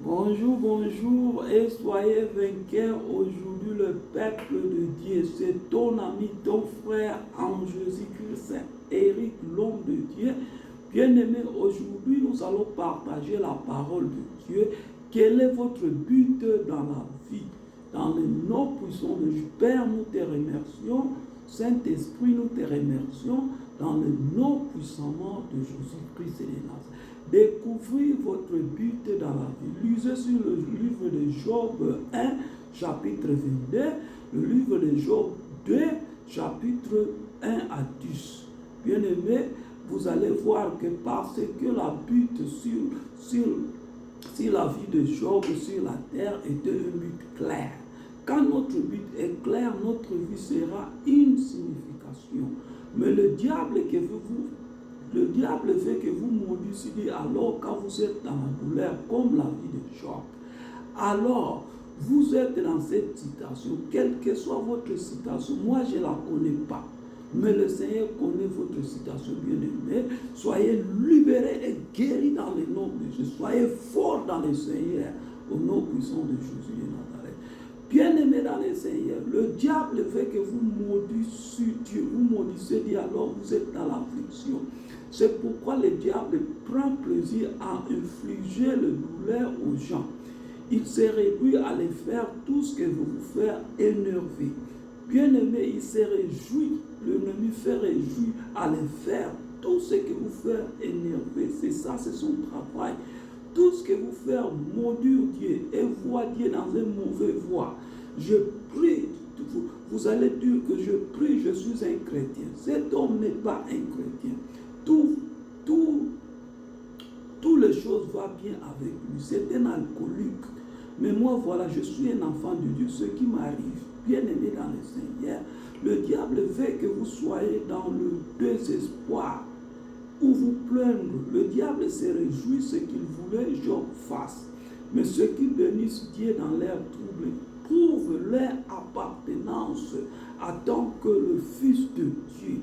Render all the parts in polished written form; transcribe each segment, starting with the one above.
Bonjour, bonjour et soyez vainqueurs aujourd'hui le peuple de Dieu. C'est ton ami, ton frère en Jésus-Christ, Éric, l'homme de Dieu. Bien-aimé, aujourd'hui nous allons partager la parole de Dieu. Quel est votre but dans la vie? Dans le nom puissant de Dieu, Père, nous te remercions. Saint-Esprit, nous te remercions dans le nom puissant de Jésus-Christ et de Nazareth. Découvrez votre but dans la vie. Lisez sur le livre de Job 1, chapitre 22, le livre de Job 2, chapitre 1 à 10. Bien-aimés, vous allez voir que parce que la but sur la vie de Job sur la terre était un but clair. Quand notre but est clair, notre vie sera une signification. Mais le diable veut que vous maudissiez alors quand vous êtes dans la douleur, comme la vie de Job. Alors, vous êtes dans cette situation, quelle que soit votre situation, moi je ne la connais pas. Mais le Seigneur connaît votre situation, bien-aimée. Soyez libérés et guéris dans le nom de Jésus. Soyez forts dans le Seigneur, au nom puissant de Jésus de Nazareth. Bien-aimés dans le Seigneur, le diable veut que vous maudissiez Dieu. Vous maudissez Dieu, alors vous êtes dans l'affliction. C'est pourquoi le diable prend plaisir à infliger le douleur aux gens. Il se réduit à les faire tout ce que vous faire énerver. Bien-aimé, il se réjouit, l'ennemi fait réjouir à les faire tout ce que vous faire énerver. C'est ça, c'est son travail. Tout ce que vous faire maudire Dieu et voir Dieu dans une mauvaise voie. Je prie, vous allez dire que je prie, je suis un chrétien. Cet homme n'est pas un chrétien. Toutes les choses vont bien avec lui. C'est un alcoolique. Mais moi, voilà, je suis un enfant de Dieu. Ce qui m'arrive, bien aimé dans le Seigneur, le diable veut que vous soyez dans le désespoir ou vous plaindre. Le diable se réjouit ce qu'il voulait Job fasse. Mais ceux qui bénissent Dieu dans leur trouble prouvent leur appartenance à tant que le Fils de Dieu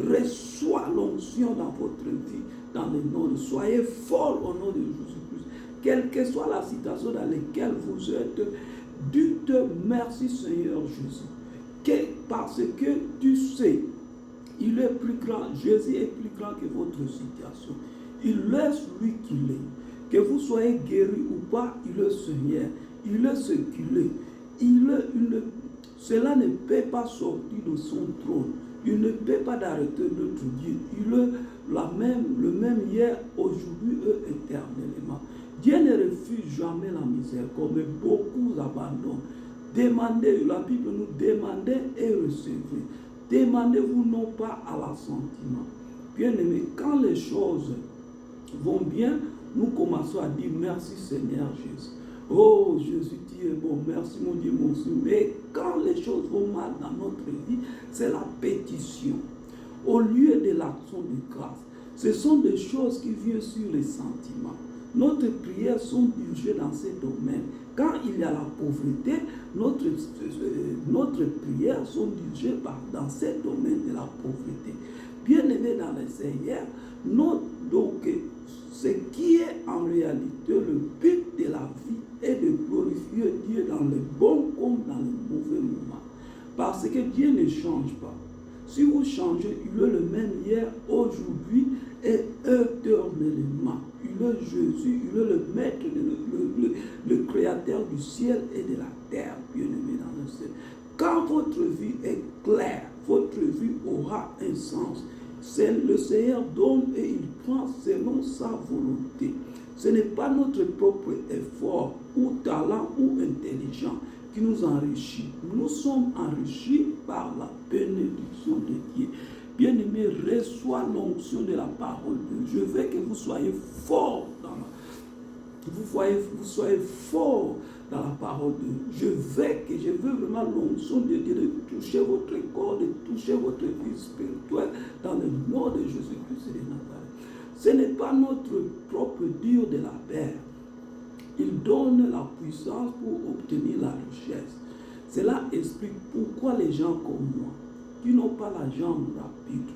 reçoit l'onction dans votre vie, dans le nom de soyez forts au nom de Jésus-Christ. Quelle que soit la situation dans laquelle vous êtes, dites merci Seigneur Jésus. Parce que tu sais, il est plus grand, Jésus est plus grand que votre situation. Il est celui qu'il est. Que vous soyez guéri ou pas, il est Seigneur. Il est ce qu'il est. Cela ne peut pas sortir de son trône. Il ne peut pas arrêter notre Dieu. Il est le même hier, aujourd'hui et éternellement. Dieu ne refuse jamais la miséricorde, mais beaucoup abandonnent. Demandez, la Bible nous demandez et recevez. Demandez-vous non pas à l'assentiment. Bien-aimés, quand les choses vont bien, nous commençons à dire merci Seigneur Jésus. Oh Jésus, tu es bon, merci mon Dieu, mon Dieu. Mais quand les choses vont mal dans notre vie, c'est la pétition. Au lieu de l'action de grâce, ce sont des choses qui viennent sur les sentiments. Notre prières sont dirigées dans ces domaines. Quand il y a la pauvreté, notre prières sont dirigées dans ces domaines de la pauvreté. Bien-aimés dans le Seigneur, donc, ce qui est en réalité le but de la vie est de glorifier Dieu dans le bon comme dans le mauvais moment. Parce que Dieu ne change pas. Si vous changez, il est le même hier, aujourd'hui et éternellement. Il est Jésus, il est le maître, le créateur du ciel et de la terre, bien-aimé dans le ciel. Quand votre vie est claire, votre vie aura un sens. C'est le Seigneur donne et il prend selon sa volonté. Ce n'est pas notre propre effort ou talent ou intelligence qui nous enrichit. Nous sommes enrichis par la bénédiction de Dieu. Bien-aimé, reçois l'onction de la parole de Dieu. Je veux que vous soyez forts dans vous soyez forts dans la parole de Dieu. Je veux vraiment l'onction de Dieu de toucher votre corps, de toucher votre vie spirituelle dans le nom de Jésus-Christ de Nazareth. Ce n'est pas notre propre dur de la paix. Il donne la puissance pour obtenir la richesse. Cela explique pourquoi les gens comme moi, qui n'ont pas la jambe rapide,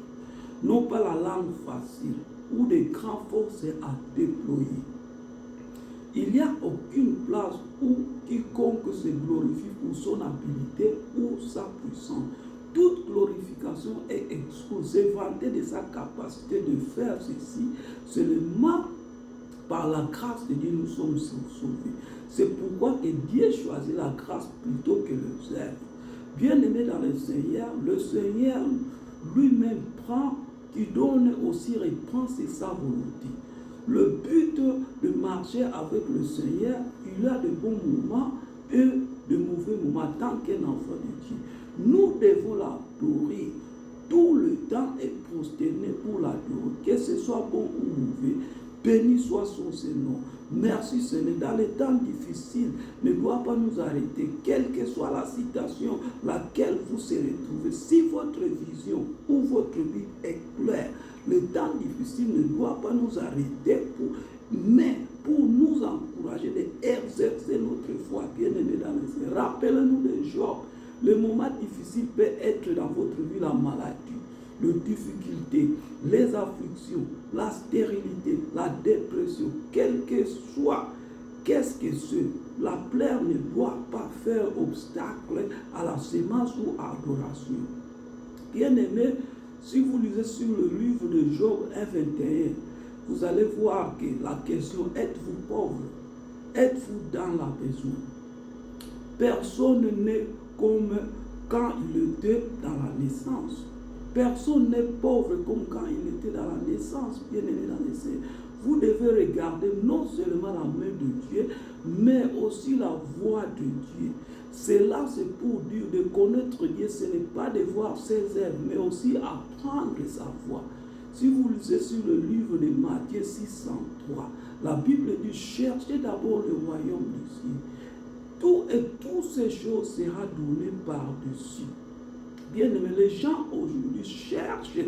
n'ont pas la langue facile ou des grandes forces à déployer, Il n'y a aucune place où quiconque se glorifie pour son habilité ou sa puissance. Toute glorification est exclue. Se vanter de sa capacité de faire ceci, seulement par la grâce de Dieu, nous sommes sauvés. C'est pourquoi que Dieu choisit la grâce plutôt que le zèle. Bien-aimé dans le Seigneur lui-même prend, qui donne aussi reprend, c'est sa volonté. Le but de marcher avec le Seigneur, il a de bons moments et de mauvais moments tant qu'un enfant de Dieu. Nous devons l'adorer tout le temps et prosterner pour l'adorer, que ce soit bon ou mauvais. Béni soit son Seigneur. Merci Seigneur. Dans les temps difficiles, ne doit pas nous arrêter, quelle que soit la situation laquelle vous serez trouvé. Si votre vision ou votre vie est claire, le temps difficile ne doit pas nous arrêter, mais pour nous encourager d'exercer notre foi, bien-aimés dans le Seigneur. Rappelez-nous de Job. Le moment difficile peut être dans votre vie la maladie, les difficultés, les afflictions, la stérilité, la dépression, quel que soit, qu'est-ce que c'est? La plaie ne doit pas faire obstacle à la sémence ou à l'adoration. Bien-aimé, si vous lisez sur le livre de Job 1:21, vous allez voir que la question, êtes-vous pauvre? Êtes-vous dans la besoin? Personne n'est comme quand il était dans la naissance. Personne n'est pauvre comme quand il était dans la naissance, bien-aimé dans les Seigneur. Vous devez regarder non seulement la main de Dieu, mais aussi la voix de Dieu. Cela, c'est pour dire de connaître Dieu, ce n'est pas de voir ses œuvres, mais aussi apprendre sa voix. Si vous lisez sur le livre de Matthieu 6:3, la Bible dit, cherchez d'abord le royaume de Dieu. Tout et toutes ces choses sera donné par-dessus. Bien-aimés, les gens aujourd'hui cherchent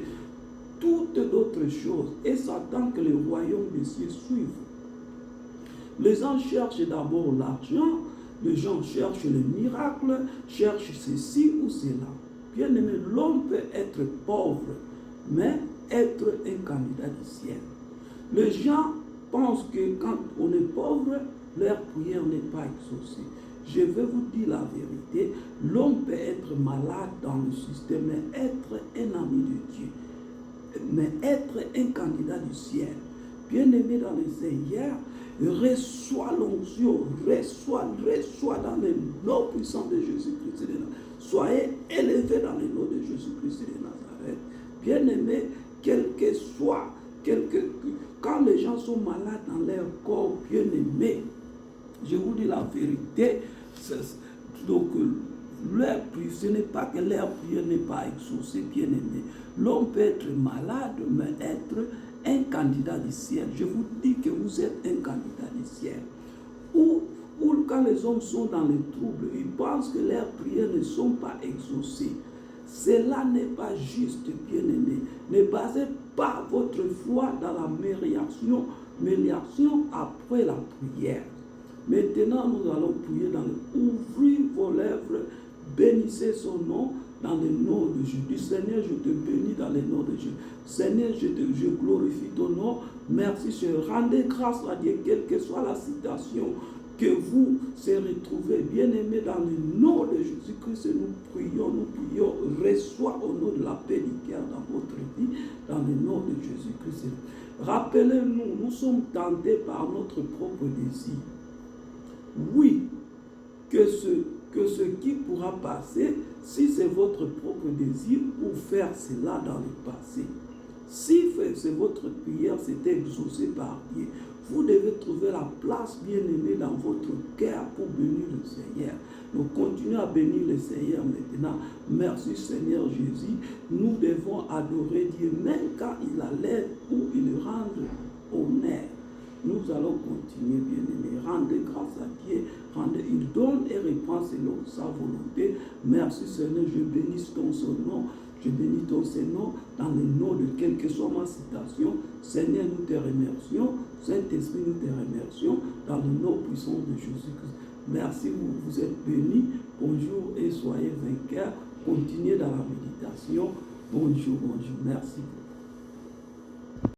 toutes d'autres choses et s'attendent que le royaume de Dieu suive. Les gens cherchent d'abord l'argent, les gens cherchent les miracles, cherchent ceci ou cela. Bien-aimé, l'homme peut être pauvre, mais être un candidat du ciel. Les gens pensent que quand on est pauvre, leur prière n'est pas exaucée. Je vais vous dire la vérité, l'homme peut être malade dans le système, mais être un ami de Dieu, mais être un candidat du ciel. Bien-aimé dans le Seigneur, reçois l'onction, reçois dans le nom puissant de Jésus-Christ de Nazareth. Soyez élevés dans le nom de Jésus-Christ de Nazareth. Bien-aimé, quel que soit, quand les gens sont malades dans leur corps, bien-aimé, je vous dis la vérité, donc leur prière, ce n'est pas que leur prière n'est pas exaucée, bien-aimé. L'homme peut être malade, mais être un candidat du ciel. Je vous dis que vous êtes un candidat du ciel. Ou quand les hommes sont dans les troubles, ils pensent que leurs prières ne sont pas exaucées. Cela n'est pas juste, bien-aimé. Ne basez pas votre foi dans la médiation après la prière. Maintenant, nous allons prier ouvrez vos lèvres, bénissez son nom dans le nom de Jésus. Seigneur, je te bénis dans le nom de Jésus. Seigneur, je glorifie ton nom. Merci, Seigneur. Rendez grâce à Dieu, quelle que soit la situation que vous serez trouvés, bien-aimés, dans le nom de Jésus-Christ. Nous prions, reçois au nom de la paix du cœur dans votre vie, dans le nom de Jésus-Christ. Rappelez-nous, nous sommes tentés par notre propre désir. Oui, que ce qui pourra passer, si c'est votre propre désir, pour faire cela dans le passé. Si c'est votre prière, c'est exaucé par Dieu. Vous devez trouver la place bien-aimée dans votre cœur pour bénir le Seigneur. Nous continuons à bénir le Seigneur maintenant. Merci Seigneur Jésus. Nous devons adorer Dieu même quand il a l'air ou il rend honneur. Nous allons continuer, bien-aimés. Rendez grâce à Dieu. Il donne et reprend selon sa volonté. Merci Seigneur, je bénis ton nom. Je bénis ton Seigneur dans le nom de quelle que soit ma citation. Seigneur, nous te remercions. Saint-Esprit, nous te remercions dans le nom puissant de Jésus-Christ. Merci, vous êtes bénis. Bonjour et soyez vainqueurs. Continuez dans la méditation. Bonjour. Merci.